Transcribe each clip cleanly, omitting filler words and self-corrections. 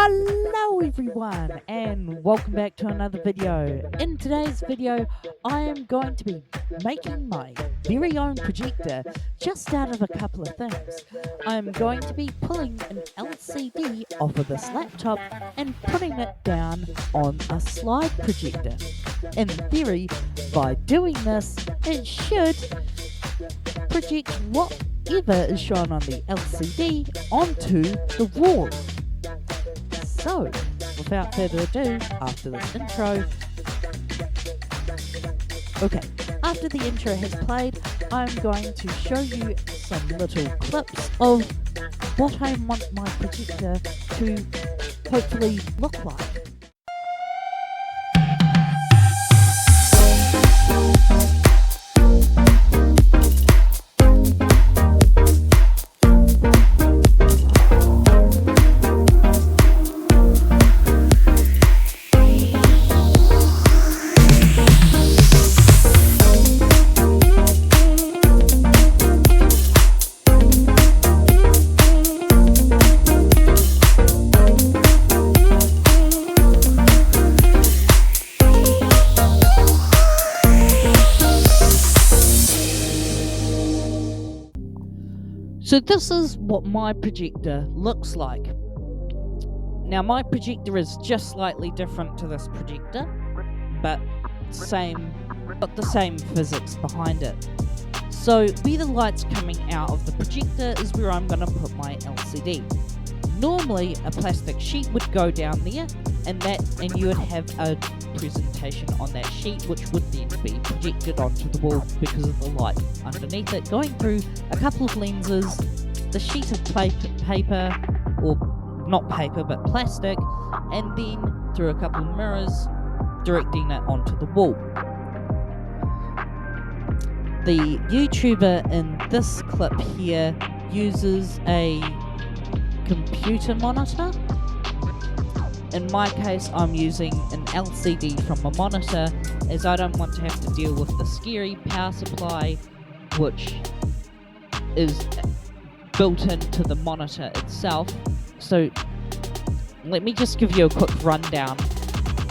Hello everyone and welcome back to another video. In today's video I am going to be making my very own projector just out of a couple of things. I'm going to be pulling an LCD off of this laptop and putting it down on a slide projector. In theory, by doing this it should project whatever is shown on the LCD onto the wall. So, without further ado, after this intro... Okay, after the intro has played, I'm going to show you some little clips of what I want my projector to hopefully look like. So this is what my projector looks like. Now my projector is just slightly different to this projector, but the same physics behind it. So where the light's coming out of the projector is where I'm going to put my LCD. Normally a plastic sheet would go down there and you would have a presentation on that sheet which would then be projected onto the wall because of the light underneath it going through a couple of lenses, the sheet of paper, or not paper but plastic, and then through a couple of mirrors directing it onto the wall. The YouTuber in this clip here uses a computer monitor. In my case, I'm using an LCD from a monitor as I don't want to have to deal with the scary power supply which is built into the monitor itself. So let me just give you a quick rundown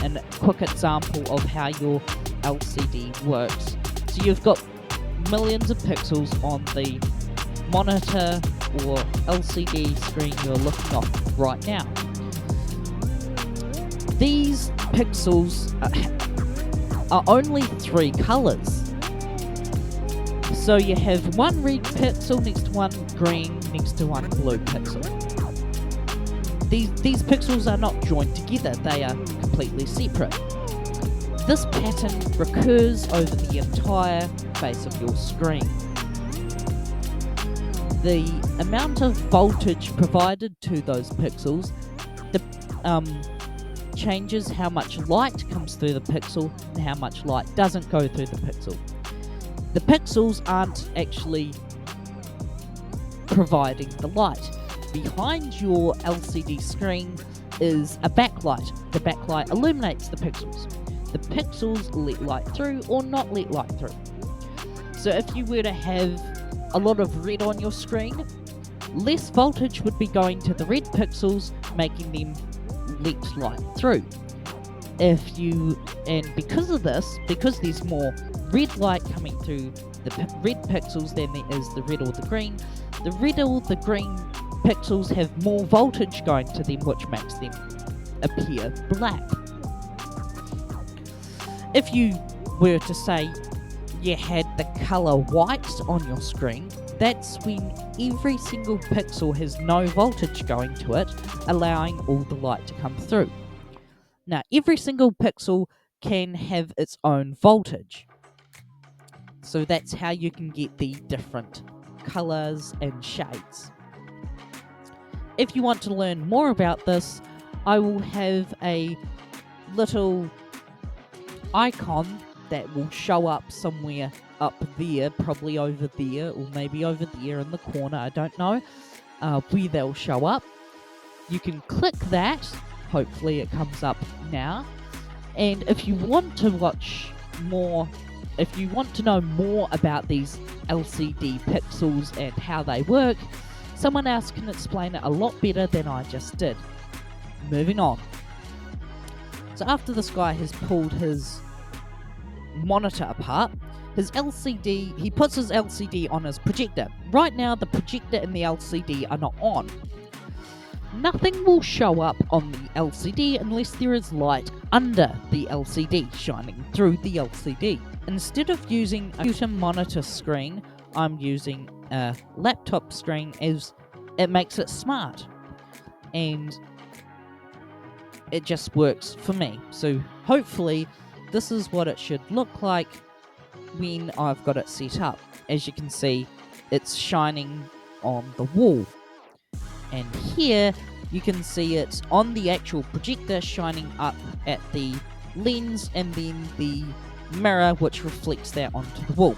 and a quick example of how your LCD works. So you've got millions of pixels on the monitor or LCD screen you're looking at right now. These pixels are only 3 colours. So you have one red pixel next to one green next to one blue pixel. These pixels are not joined together, they are completely separate. This pattern recurs over the entire face of your screen. The amount of voltage provided to those pixels changes how much light comes through the pixel and how much light doesn't go through the pixel. The pixels aren't actually providing the light. Behind your LCD screen is a backlight. The backlight illuminates the pixels. The pixels let light through or not let light through. So if you were to have a lot of red on your screen, less voltage would be going to the red pixels, making them let light through. Because of this, because there's more red light coming through the red pixels than there is the red or the green green pixels have more voltage going to them, which makes them appear black. If you were to say you had the colour white on your screen, that's when every single pixel has no voltage going to it, allowing all the light to come through. Now, every single pixel can have its own voltage. So that's how you can get the different colours and shades. If you want to learn more about this, I will have a little icon that will show up somewhere up there, probably over there, or maybe over there in the corner, I don't know, where they'll show up. You can click that, hopefully it comes up now, and if you want to watch more, if you want to know more about these LCD pixels and how they work, someone else can explain it a lot better than I just did. moving on. So after this guy has pulled his monitor apart, he puts his LCD on his projector. Right now, the projector and the LCD are not on. Nothing will show up on the LCD unless there is light under the LCD shining through the LCD. Instead of using a computer monitor screen, I'm using a laptop screen, as it makes it smart. And it just works for me. So hopefully this is what it should look like when I've got it set up. As you can see, it's shining on the wall. And here you can see it on the actual projector shining up at the lens, and then the mirror which reflects that onto the wall.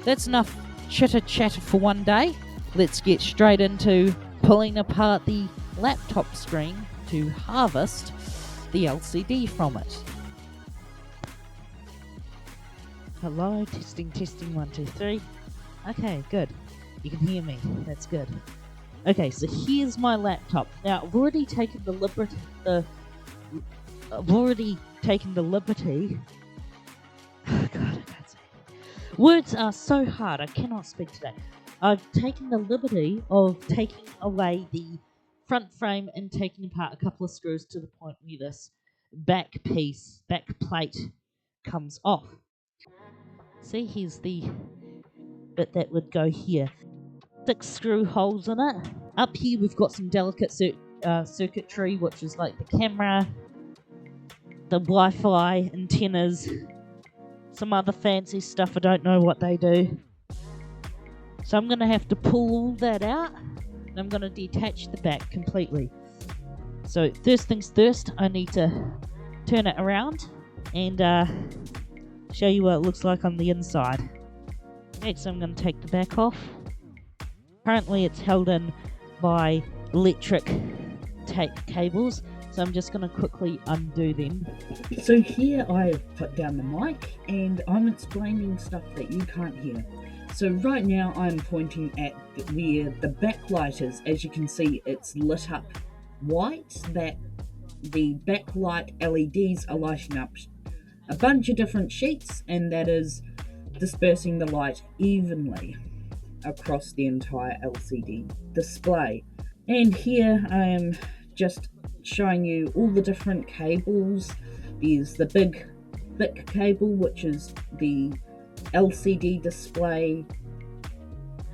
That's enough chitter chatter for one day. Let's get straight into pulling apart the laptop screen to harvest the LCD from it. Hello, testing, 1, 2, 3. Okay, good. You can hear me. That's good. Okay, so here's my laptop. Now, I've already taken the liberty. Oh God, I can't say. Words are so hard. I cannot speak today. I've taken the liberty of taking away the front frame and taking apart a couple of screws to the point where this back plate comes off. See, here's the bit that would go here. 6 screw holes in it. Up here we've got some delicate circuitry, which is like the camera, the Wi-Fi antennas, some other fancy stuff. I don't know what they do. So I'm going to have to pull all that out, and I'm going to detach the back completely. So first things first, I need to turn it around and show you what it looks like on the inside. Next I'm going to take the back off. Currently it's held in by electric tape cables, so I'm just going to quickly undo them. So here I've put down the mic and I'm explaining stuff that you can't hear. So right now I'm pointing at where the backlight is. As you can see, it's lit up white, that the backlight LEDs are lighting up a bunch of different sheets, and that is dispersing the light evenly across the entire LCD display. And here I am just showing you all the different cables. There's the big thick cable, which is the LCD display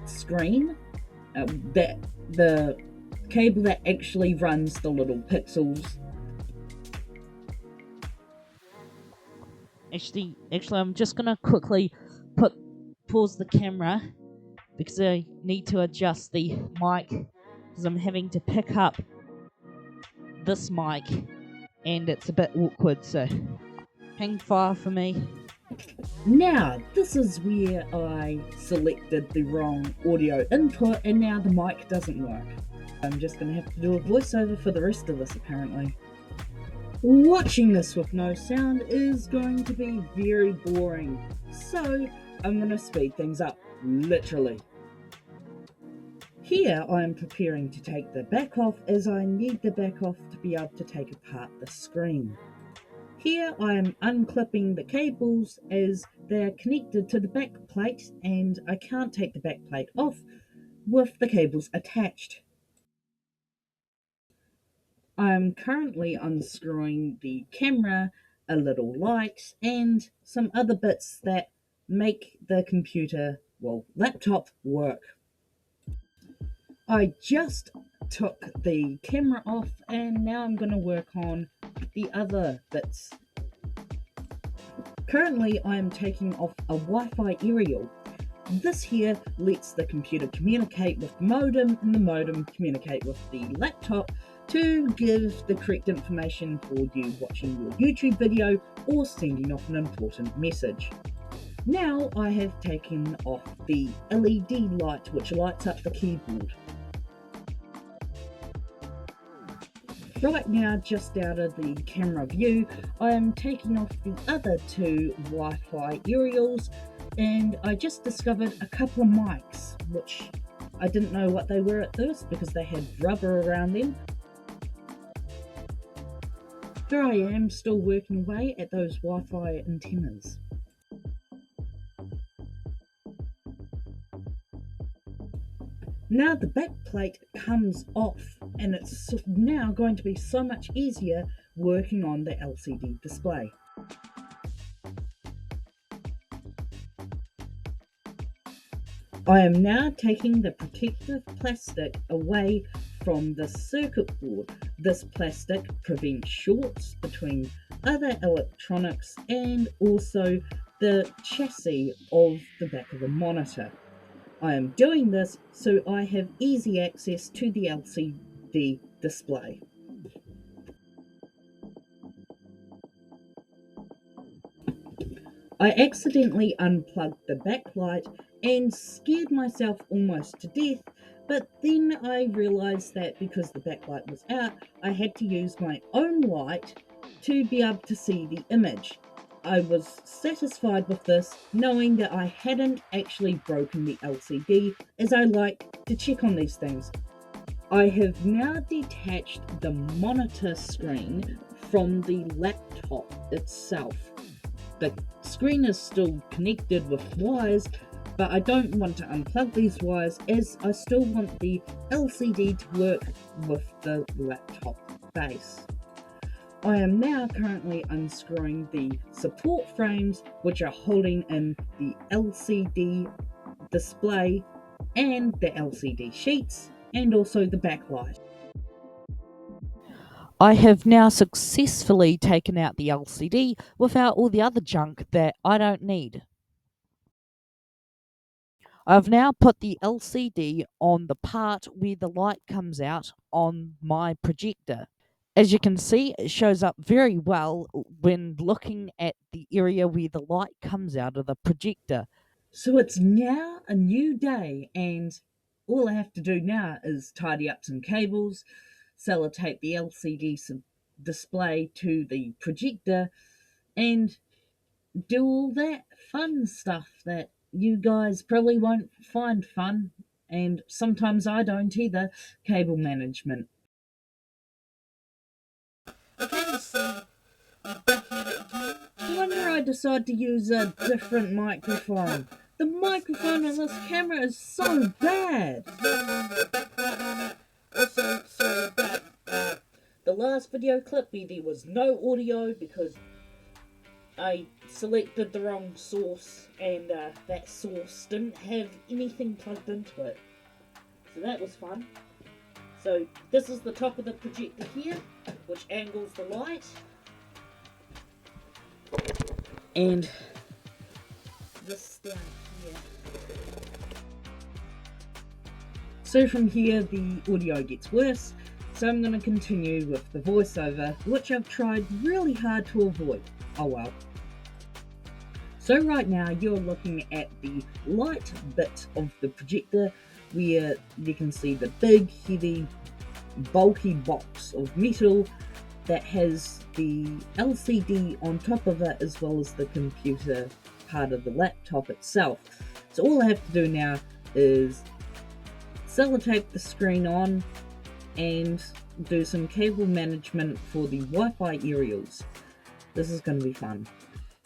screen, that the cable that actually runs the little pixels. Actually, I'm just gonna quickly pause the camera because I need to adjust the mic, because I'm having to pick up this mic and it's a bit awkward, so hang fire for me. Now, this is where I selected the wrong audio input and now the mic doesn't work. I'm just going to have to do a voiceover for the rest of this, apparently. Watching this with no sound is going to be very boring, so I'm going to speed things up, literally. Here I am preparing to take the back off, as I need the back off to be able to take apart the screen. Here I am unclipping the cables as they're connected to the back plate, and I can't take the back plate off with the cables attached. I'm currently unscrewing the camera, a little light, and some other bits that make the laptop work. I just took the camera off and now I'm going to work on the other bits. Currently I am taking off a Wi-Fi aerial. This here lets the computer communicate with the modem and the modem communicate with the laptop to give the correct information for you watching your YouTube video or sending off an important message. Now I have taken off the LED light which lights up the keyboard. Right now, just out of the camera view, I am taking off the other 2 Wi-Fi aerials, and I just discovered a couple of mics which I didn't know what they were at first because they had rubber around them. Here I am still working away at those Wi-Fi antennas. Now the back plate comes off and it's now going to be so much easier working on the LCD display. I am now taking the protective plastic away from the circuit board. This plastic prevents shorts between other electronics and also the chassis of the back of the monitor. I am doing this so I have easy access to the LCD display. I accidentally unplugged the backlight and scared myself almost to death, but then I realised that because the backlight was out, I had to use my own light to be able to see the image. I was satisfied with this, knowing that I hadn't actually broken the LCD, as I like to check on these things. I have now detached the monitor screen from the laptop itself. The screen is still connected with wires, but I don't want to unplug these wires as I still want the LCD to work with the laptop base. I am now currently unscrewing the support frames which are holding in the LCD display and the LCD sheets and also the backlight. I have now successfully taken out the LCD without all the other junk that I don't need. I've now put the LCD on the part where the light comes out on my projector. As you can see, it shows up very well when looking at the area where the light comes out of the projector. So it's now a new day, and all I have to do now is tidy up some cables, sellotape the LCD display to the projector, and do all that fun stuff that you guys probably won't find fun, and sometimes I don't either. Cable management. Okay, so I'm back at it again. No wonder I decided to use a different microphone. The microphone on this camera is so bad. Also, sorry about the last video clip where there was no audio because I selected the wrong source and that source didn't have anything plugged into it. So that was fun. So this is the top of the projector here, which angles the light. And this down here. So from here the audio gets worse, so I'm going to continue with the voiceover, which I've tried really hard to avoid. Oh well. So right now you're looking at the light bit of the projector where you can see the big, heavy, bulky box of metal that has the LCD on top of it as well as the computer part of the laptop itself. So all I have to do now is sellotape the screen on and do some cable management for the Wi-Fi aerials. This is going to be fun.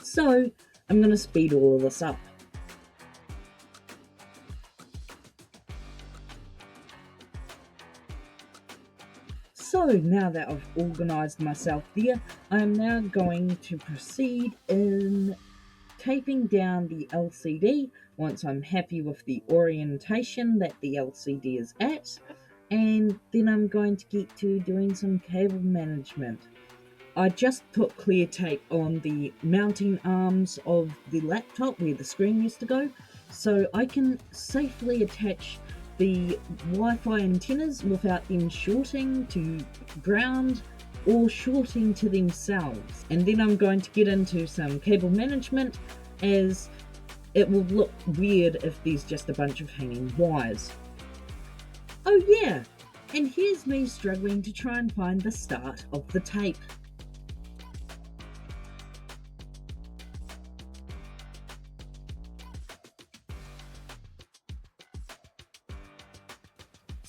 So I'm going to speed all of this up. So now that I've organised myself there, I am now going to proceed in taping down the LCD once I'm happy with the orientation that the LCD is at, and then I'm going to get to doing some cable management. I just put clear tape on the mounting arms of the laptop where the screen used to go, so I can safely attach the Wi-Fi antennas without them shorting to ground or shorting to themselves. And then I'm going to get into some cable management, as it will look weird if there's just a bunch of hanging wires. Oh yeah, and here's me struggling to try and find the start of the tape.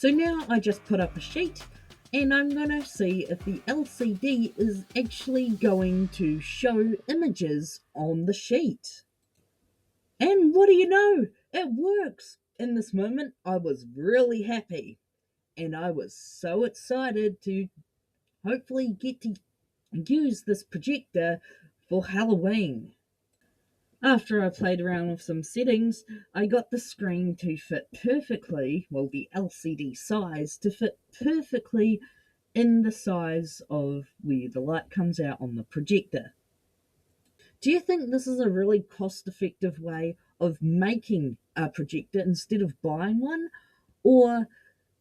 So now I just put up a sheet and I'm going to see if the LCD is actually going to show images on the sheet. And what do you know? It works! In this moment, I was really happy. And I was so excited to hopefully get to use this projector for Halloween. After I played around with some settings, I got the screen to fit perfectly, well, the LCD size to fit perfectly in the size of where the light comes out on the projector. Do you think this is a really cost-effective way of making a projector instead of buying one? Or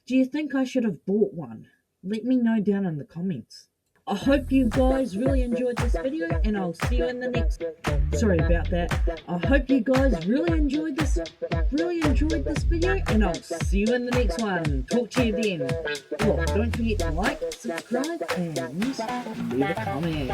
do you think I should have bought one? Let me know down in the comments. I hope you guys really enjoyed this video and I'll see you in the next. Sorry about that. I hope you guys really enjoyed this video and I'll see you in the next one. Talk to you then. Oh, don't forget to like, subscribe and leave a comment.